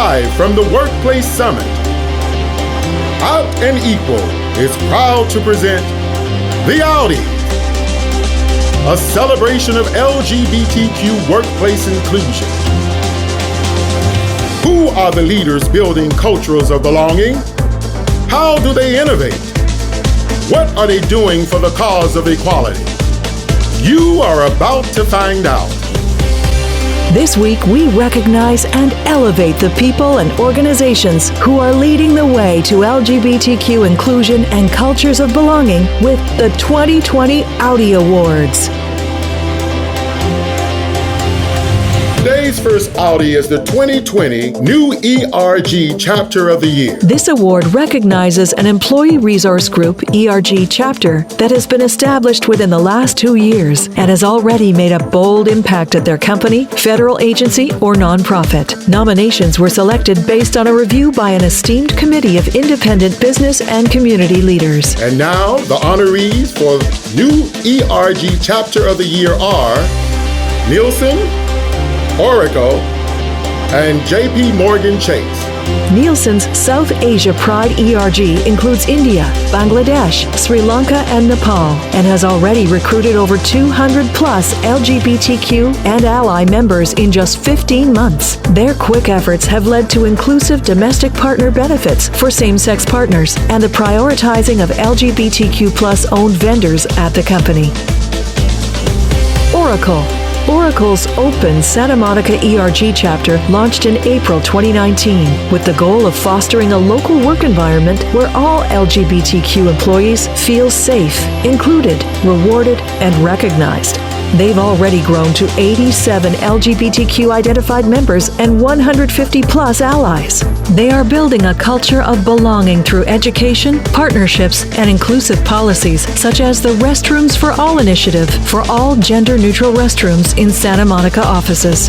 Live from the Workplace Summit, Out and Equal is proud to present the Outie, a celebration of LGBTQ workplace inclusion. Who are the leaders building cultures of belonging? How do they innovate? What are they doing for the cause of equality? You are about to find out. This week, we recognize and elevate the people and organizations who are leading the way to LGBTQ inclusion and cultures of belonging with the 2020 Outie Awards. Today's first Outie is the 2020 New ERG Chapter of the Year. This award recognizes an employee resource group, ERG chapter, that has been established within the last 2 years and has already made a bold impact at their company, federal agency, or nonprofit. Nominations were selected based on a review by an esteemed committee of independent business and community leaders. And now, the honorees for New ERG Chapter of the Year are Nielsen, Oracle, and JP Morgan Chase. Nielsen's South Asia Pride ERG includes India, Bangladesh, Sri Lanka, and Nepal, and has already recruited over 200 plus LGBTQ and ally members in just 15 months. Their quick efforts have led to inclusive domestic partner benefits for same-sex partners and the prioritizing of LGBTQ plus owned vendors at the company. Oracle. Oracle's Open Santa Monica ERG chapter launched in April 2019 with the goal of fostering a local work environment where all LGBTQ employees feel safe, included, rewarded, and recognized. They've already grown to 87 LGBTQ identified members and 150 plus allies. They are building a culture of belonging through education, partnerships, and inclusive policies such as the Restrooms for All initiative for all gender-neutral restrooms in Santa Monica offices.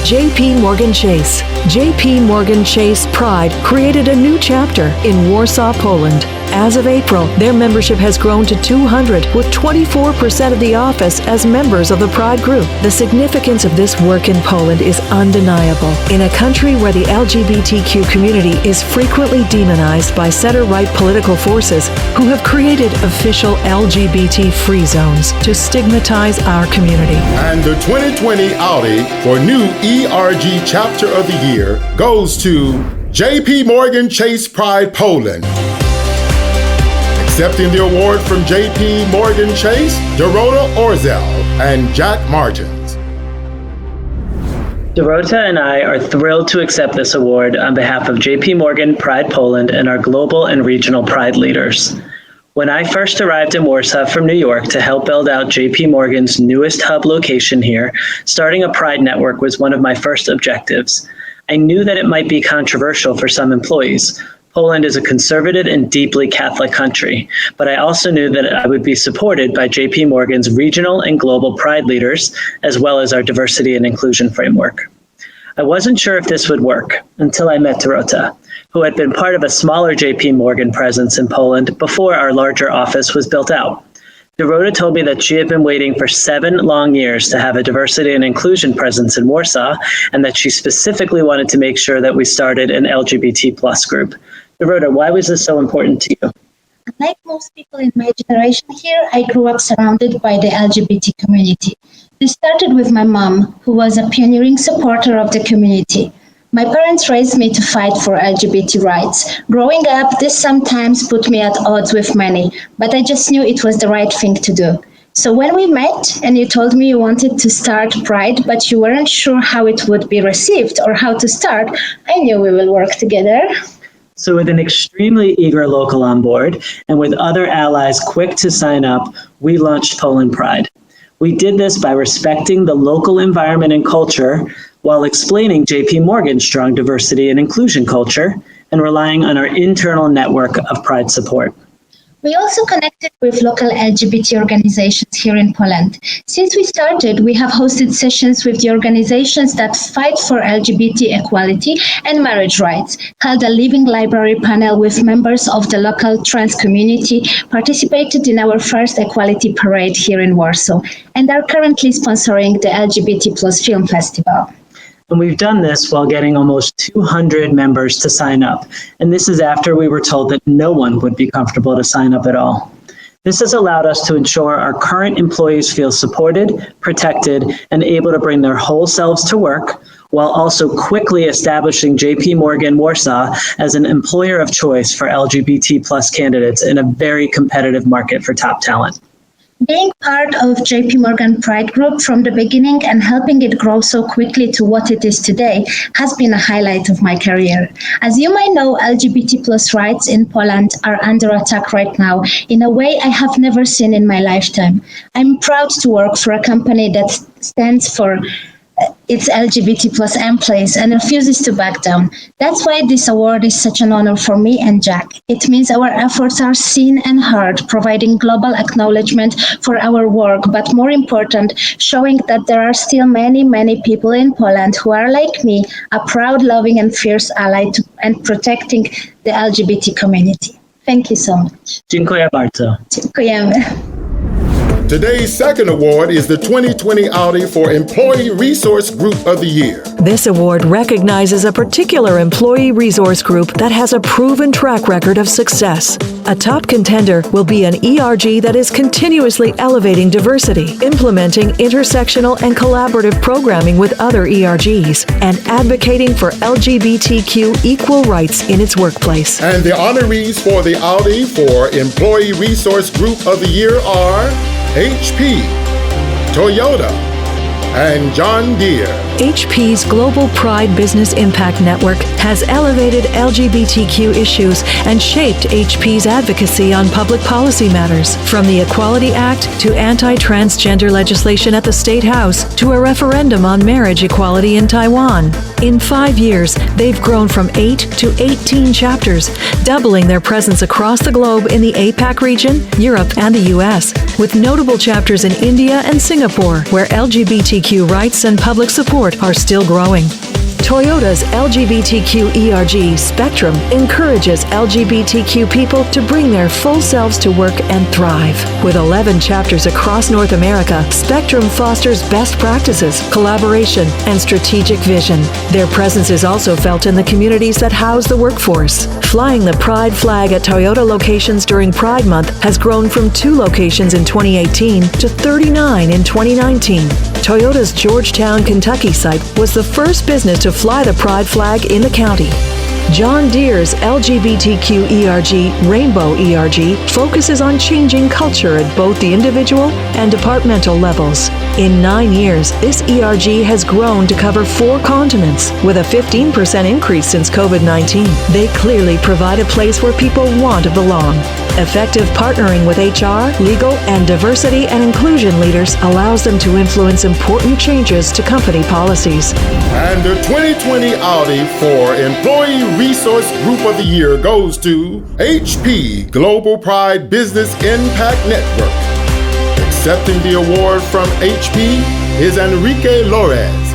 JP Morgan Chase. JP Morgan Chase Pride created a new chapter in Warsaw, Poland. As of April, their membership has grown to 200, with 24% of the office as members of the Pride group. The significance of this work in Poland is undeniable. In a country where the LGBTQ community is frequently demonized by center-right political forces who have created official LGBT-free zones to stigmatize our community. And the 2020 Outie for New ERG Chapter of the Year goes to JP Morgan Chase Pride Poland. Accepting the award from JP Morgan Chase, Dorota Orzel and Jack Martins. Dorota and I are thrilled to accept this award on behalf of JP Morgan Pride Poland and our global and regional Pride leaders. When I first arrived in Warsaw from New York to help build out JP Morgan's newest hub location here, starting a Pride network was one of my first objectives. I knew that it might be controversial for some employees. Poland is a conservative and deeply Catholic country, but I also knew that I would be supported by JP Morgan's regional and global Pride leaders, as well as our diversity and inclusion framework. I wasn't sure if this would work until I met Dorota, who had been part of a smaller JP Morgan presence in Poland before our larger office was built out. Dorota told me that she had been waiting for 7 long years to have a diversity and inclusion presence in Warsaw, and that she specifically wanted to make sure that we started an LGBT plus group. Dorota, why was this so important to you? Like most people in my generation here, I grew up surrounded by the LGBT community. This started with my mom, who was a pioneering supporter of the community. My parents raised me to fight for LGBT rights. Growing up, this sometimes put me at odds with many, but I just knew it was the right thing to do. So when we met and you told me you wanted to start Pride, but you weren't sure how it would be received or how to start, I knew we will work together. So with an extremely eager local on board and with other allies quick to sign up, we launched Poland Pride. We did this by respecting the local environment and culture while explaining JP Morgan's strong diversity and inclusion culture and relying on our internal network of Pride support. We also connected with local LGBT organizations here in Poland. Since we started, we have hosted sessions with the organizations that fight for LGBT equality and marriage rights, held a living library panel with members of the local trans community, participated in our first equality parade here in Warsaw, and are currently sponsoring the LGBT Plus Film Festival. And we've done this while getting almost 200 members to sign up. And this is after we were told that no one would be comfortable to sign up at all. This has allowed us to ensure our current employees feel supported, protected, and able to bring their whole selves to work, while also quickly establishing JP Morgan Warsaw as an employer of choice for LGBT plus candidates in a very competitive market for top talent. Being part of JP Morgan Pride Group from the beginning and helping it grow so quickly to what it is today has been a highlight of my career. As you might know, LGBT plus rights in Poland are under attack right now in a way I have never seen in my lifetime. I'm proud to work for a company that stands for its LGBT plus employees and refuses to back down. That's why this award is such an honor for me and Jack. It means our efforts are seen and heard, providing global acknowledgement for our work, but more important, showing that there are still many, many people in Poland who are like me, a proud, loving and fierce ally and protecting the LGBT community. Thank you so much. Dziękuję bardzo. Dziękujemy. Today's second award is the 2020 Outie for Employee Resource Group of the Year. This award recognizes a particular employee resource group that has a proven track record of success. A top contender will be an ERG that is continuously elevating diversity, implementing intersectional and collaborative programming with other ERGs, and advocating for LGBTQ equal rights in its workplace. And the honorees for the Outie for Employee Resource Group of the Year are HP, Toyota, and John Deere. HP's Global Pride Business Impact Network has elevated LGBTQ issues and shaped HP's advocacy on public policy matters, from the Equality Act to anti-transgender legislation at the State House to a referendum on marriage equality in Taiwan. In 5 years, they've grown from 8 to 18 chapters, doubling their presence across the globe in the APAC region, Europe, and the US, with notable chapters in India and Singapore, where LGBTQ rights and public support are still growing. Toyota's LGBTQ ERG Spectrum encourages LGBTQ people to bring their full selves to work and thrive. With 11 chapters across North America, Spectrum fosters best practices, collaboration, and strategic vision. Their presence is also felt in the communities that house the workforce. Flying the Pride flag at Toyota locations during Pride Month has grown from 2 locations in 2018 to 39 in 2019. Toyota's Georgetown, Kentucky site was the first business to fly the Pride flag in the county. John Deere's LGBTQ ERG, Rainbow ERG, focuses on changing culture at both the individual and departmental levels. In 9 years, this ERG has grown to cover 4 continents, with a 15% increase since COVID-19. They clearly provide a place where people want to belong. Effective partnering with HR, legal, and diversity and inclusion leaders allows them to influence important changes to company policies. And the 2020 Outie for Employee Resource Group of the Year goes to HP Global Pride Business Impact Network. Accepting the award from HP is Enrique Lores.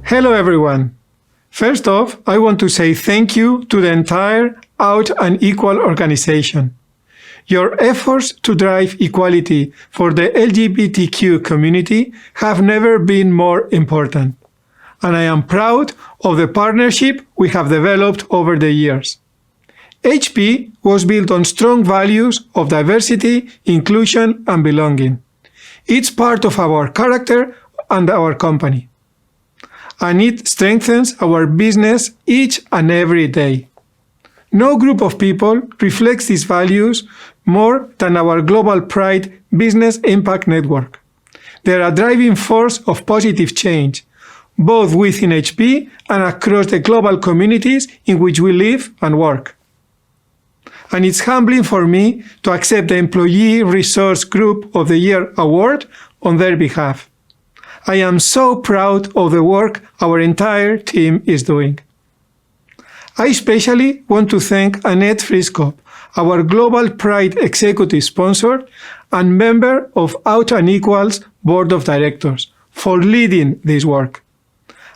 Hello everyone. First off, I want to say thank you to the entire Out and Equal organization. Your efforts to drive equality for the LGBTQ community have never been more important, and I am proud of the partnership we have developed over the years. HP was built on strong values of diversity, inclusion, and belonging. It's part of our character and our company, and it strengthens our business each and every day. No group of people reflects these values more than our Global Pride Business Impact Network. They are a driving force of positive change, both within HP and across the global communities in which we live and work. And it's humbling for me to accept the Employee Resource Group of the Year award on their behalf. I am so proud of the work our entire team is doing. I especially want to thank Annette Frisco, our Global Pride Executive Sponsor and member of Out and Equal's Board of Directors, for leading this work.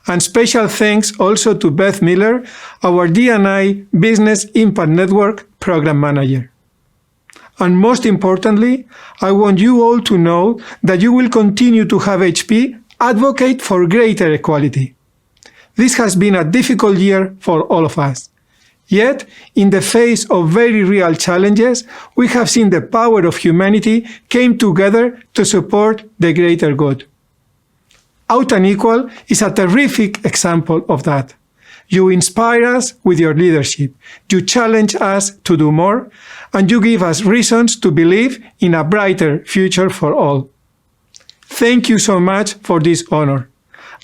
And special thanks also to Beth Miller, our D&I Business Impact Network Program Manager. And most importantly, I want you all to know that you will continue to have HP advocate for greater equality. This has been a difficult year for all of us. Yet, in the face of very real challenges, we have seen the power of humanity came together to support the greater good. Out and Equal is a terrific example of that. You inspire us with your leadership, you challenge us to do more, and you give us reasons to believe in a brighter future for all. Thank you so much for this honor,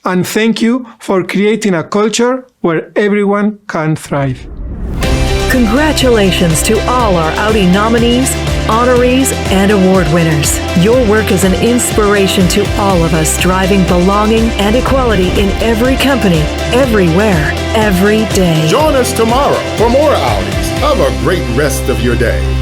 and thank you for creating a culture where everyone can thrive. Congratulations to all our Outie nominees, honorees, and award winners. Your work is an inspiration to all of us driving belonging and equality in every company, everywhere, every day. Join us tomorrow for more Outies. Have a great rest of your day.